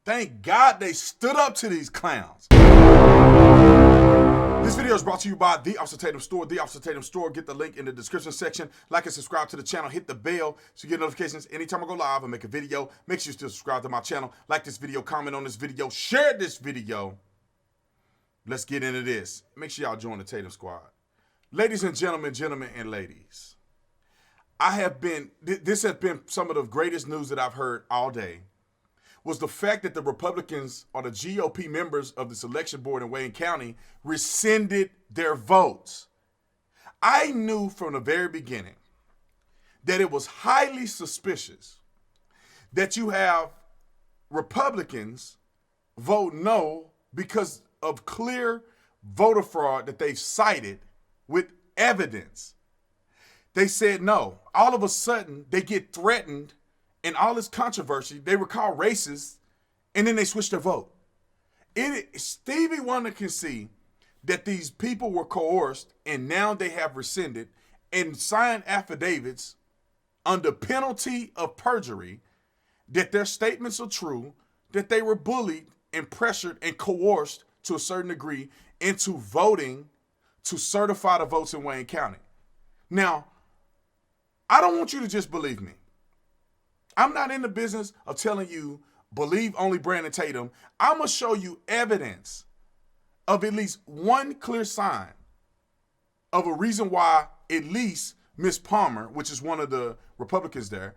Thank God they stood up to these clowns. This video is brought to you by The Officer Tatum Store. The Officer Tatum Store. Get the link in the description section. Like and subscribe to the channel. Hit the bell so you get notifications anytime I go live and make a video. Make sure you still subscribe to my channel. Like this video. Comment on this video. Share this video. Let's get into this. Make sure y'all join the Tatum Squad. Ladies and gentlemen, and ladies, this has been some of the greatest news that I've heard all day, was the fact that the Republicans or the GOP members of the selection board in Wayne County rescinded their votes. I knew from the very beginning that it was highly suspicious that you have Republicans vote no because of clear voter fraud that they've cited with evidence. They said no. All of a sudden, they get threatened and all this controversy. They were called racist, and then they switched their vote. Stevie Wonder can see that these people were coerced, and now they have rescinded and signed affidavits under penalty of perjury that their statements are true, that they were bullied and pressured and coerced to a certain degree into voting to certify the votes in Wayne County. Now, I don't want you to just believe me. I'm not in the business of telling you, believe only Brandon Tatum. I'm going to show you evidence of at least one clear sign of a reason why at least Miss Palmer, which is one of the Republicans there,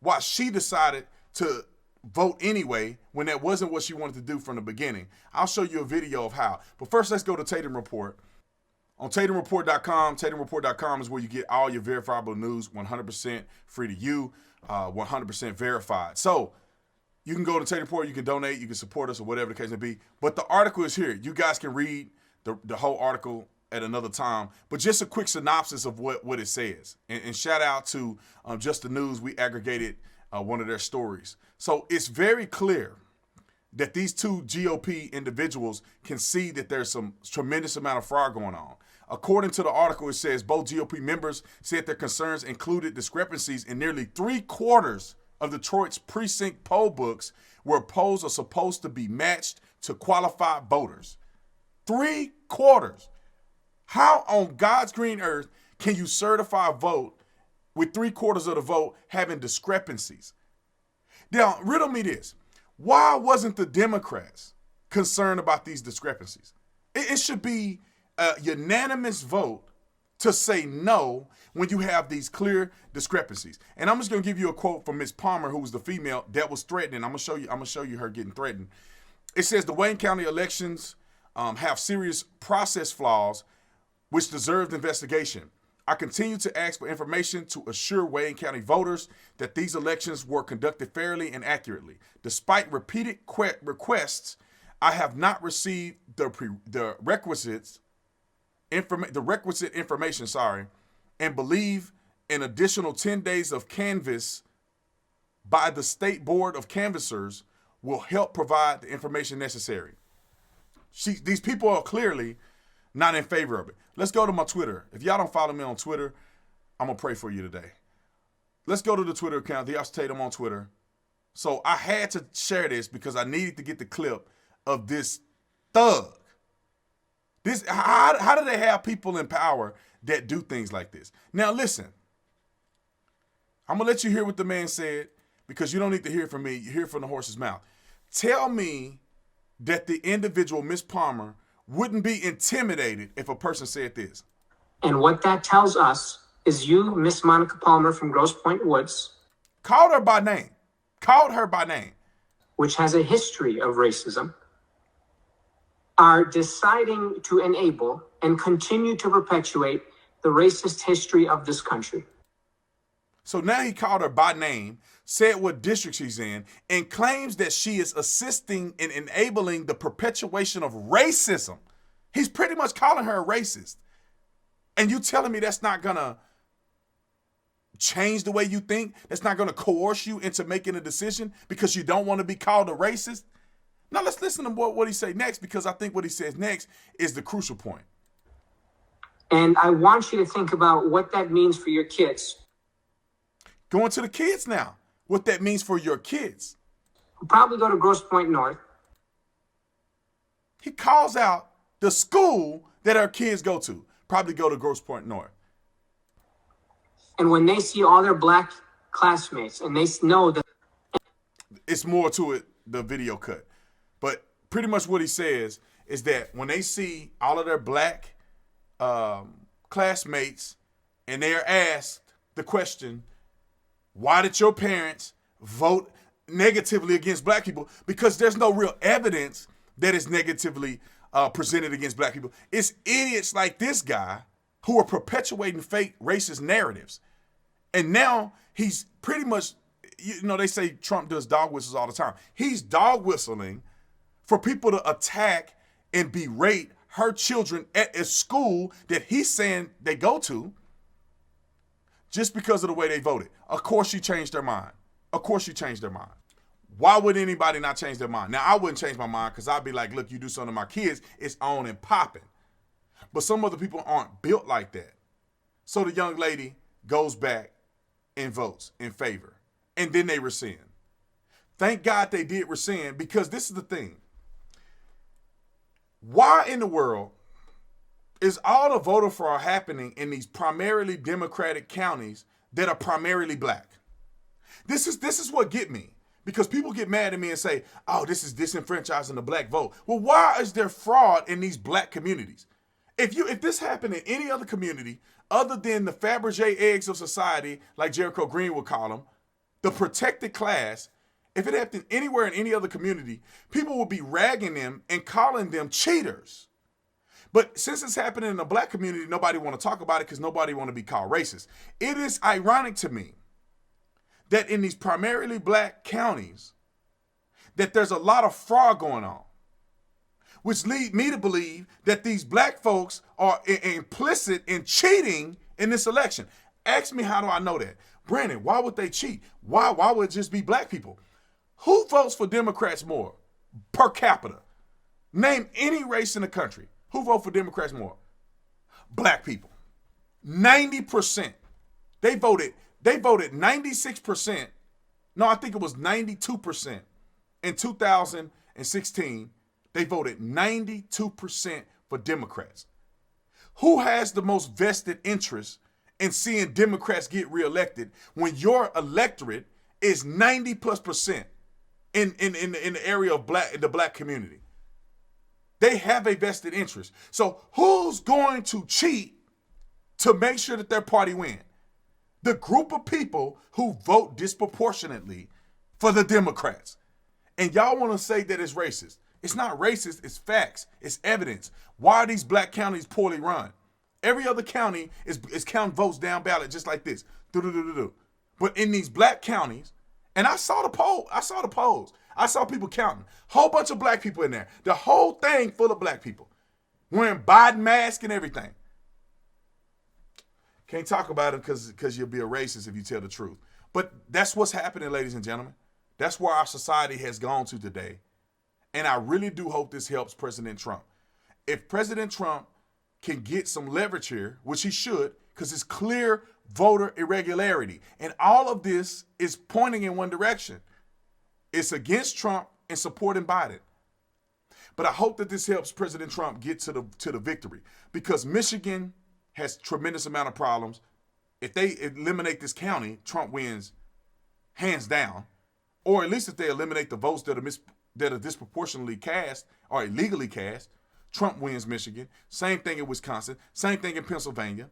why she decided to vote anyway when that wasn't what she wanted to do from the beginning. I'll show you a video of how. But first, let's go to Tatum Report. On TatumReport.com, TatumReport.com is where you get all your verifiable news, 100% free to you, 100% verified. So you can go to Tatum Report, you can donate, you can support us or whatever the case may be. But the article is here. You guys can read the whole article at another time. But just a quick synopsis of what it says. And shout out to Just the News. We aggregated one of their stories. So it's very clear that these two GOP individuals can see that there's some tremendous amount of fraud going on. According to the article, it says both GOP members said their concerns included discrepancies in nearly 3/4 of Detroit's precinct poll books where polls are supposed to be matched to qualified voters. 3/4. How on God's green earth can you certify a vote with 3/4 of the vote having discrepancies? Now, riddle me this. Why wasn't the Democrats concerned about these discrepancies? It should be a unanimous vote to say no when you have these clear discrepancies. And I'm just going to give you a quote from Ms. Palmer, who was the female that was threatening. I'm going to show you her getting threatened. It says the Wayne County elections have serious process flaws which deserved investigation. I continue to ask for information to assure Wayne County voters that these elections were conducted fairly and accurately. Despite repeated requests, I have not received the requisite information, and believe an additional 10 days of canvass by the State Board of Canvassers will help provide the information necessary. These people are clearly not in favor of it. Let's go to my Twitter. If y'all don't follow me on Twitter, I'm going to pray for you today. Let's go to the Twitter account, The Officer Tatum on Twitter. So I had to share this because I needed to get the clip of this thug. How do they have people in power that do things like this? Now, listen. I'm going to let you hear what the man said because you don't need to hear from me. You hear from the horse's mouth. Tell me that the individual, Miss Palmer, wouldn't be intimidated if a person said this. And what that tells us is you, Miss Monica Palmer from Grosse Pointe Woods. Called her by name. Which has a history of racism, are deciding to enable and continue to perpetuate the racist history of this country. So now he called her by name, said what district she's in, and claims that she is assisting in enabling the perpetuation of racism. He's pretty much calling her a racist. And you telling me that's not going to change the way you think? That's not going to coerce you into making a decision because you don't want to be called a racist? Now let's listen to what he say next, because I think what he says next is the crucial point. And I want you to think about what that means for your kids. Going to the kids now. What that means for your kids. who probably go to Grosse Pointe North. He calls out the school that our kids go to, probably go to Grosse Pointe North. And when they see all their black classmates and they know that it's more to it, the video cut. But pretty much what he says is that when they see all of their black classmates and they are asked the question, why did your parents vote negatively against black people? Because there's no real evidence that is negatively presented against black people. It's idiots like this guy who are perpetuating fake racist narratives. And now he's pretty much, they say Trump does dog whistles all the time. He's dog whistling for people to attack and berate her children at a school that he's saying they go to just because of the way they voted. Of course you changed their mind. Of course you changed their mind. Why would anybody not change their mind? Now, I wouldn't change my mind because I'd be like, look, you do something to my kids, it's on and popping. But some other people aren't built like that. So the young lady goes back and votes in favor. And then they rescind. Thank God they did rescind, because this is the thing. Why in the world is all the voter fraud happening in these primarily Democratic counties that are primarily black? This is what get me. Because people get mad at me and say, oh, this is disenfranchising the black vote. Well, why is there fraud in these black communities? If this happened in any other community other than the Fabergé eggs of society, like Jericho Green would call them, the protected class, if it happened anywhere in any other community, people would be ragging them and calling them cheaters. But since it's happening in the black community, nobody want to talk about it because nobody want to be called racist. It is ironic to me that in these primarily black counties, that there's a lot of fraud going on, which lead me to believe that these black folks are implicit in cheating in this election. Ask me, how do I know that? Brandon, why would they cheat? Why would it just be black people? Who votes for Democrats more per capita? Name any race in the country. Who votes for Democrats more? Black people. 90%. They voted 96%. No, I think it was 92% in 2016. They voted 92% for Democrats. Who has the most vested interest in seeing Democrats get reelected when your electorate is 90+% in the area of the black community? They have a vested interest. So who's going to cheat to make sure that their party win? The group of people who vote disproportionately for the Democrats. And y'all want to say that it's racist. It's not racist, it's facts, it's evidence. Why are these black counties poorly run? Every other county is counting votes down ballot just like this. But in these black counties, and I saw the polls. I saw people counting. Whole bunch of black people in there. The whole thing full of black people. Wearing Biden masks and everything. Can't talk about it because you'll be a racist if you tell the truth. But that's what's happening, ladies and gentlemen. That's where our society has gone to today. And I really do hope this helps President Trump. If President Trump can get some leverage here, which he should, because it's clear voter irregularity. And all of this is pointing in one direction. It's against Trump and supporting Biden. But I hope that this helps President Trump get to the victory, because Michigan has tremendous amount of problems. If they eliminate this county, Trump wins hands down. Or at least if they eliminate the votes that are disproportionately cast or illegally cast, Trump wins Michigan. Same thing in Wisconsin. Same thing in Pennsylvania.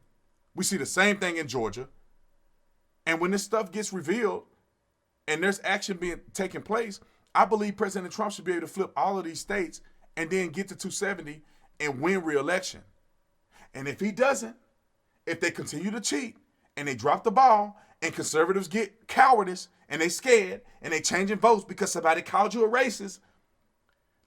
We see the same thing in Georgia. And when this stuff gets revealed and there's action taking place, I believe President Trump should be able to flip all of these states and then get to 270 and win re-election. And if he doesn't, if they continue to cheat and they drop the ball and conservatives get cowardice and they scared and they changing votes because somebody called you a racist,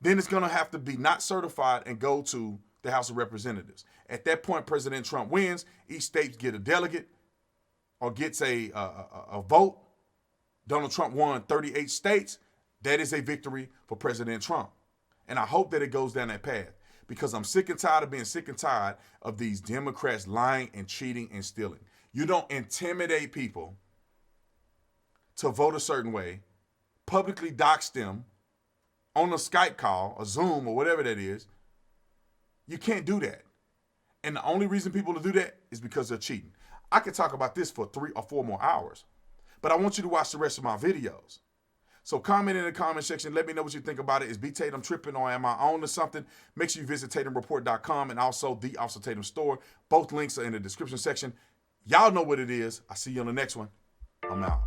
then it's going to have to be not certified and go to the House of Representatives. At that point, President Trump wins. Each state get a delegate or gets a vote. Donald Trump won 38 states. That is a victory for President Trump. And I hope that it goes down that path, because I'm sick and tired of being sick and tired of these Democrats lying and cheating and stealing. You don't intimidate people to vote a certain way publicly dox them on a Skype call, a Zoom, or whatever that is, you can't do that. And the only reason people do that is because they're cheating. I could talk about this for 3 or 4 more hours, but I want you to watch the rest of my videos. So comment in the comment section. Let me know what you think about it. Is B. Tatum tripping, or am I on to something? Make sure you visit TatumReport.com and also the Officer Tatum store. Both links are in the description section. Y'all know what it is. I'll see you on the next one. I'm out.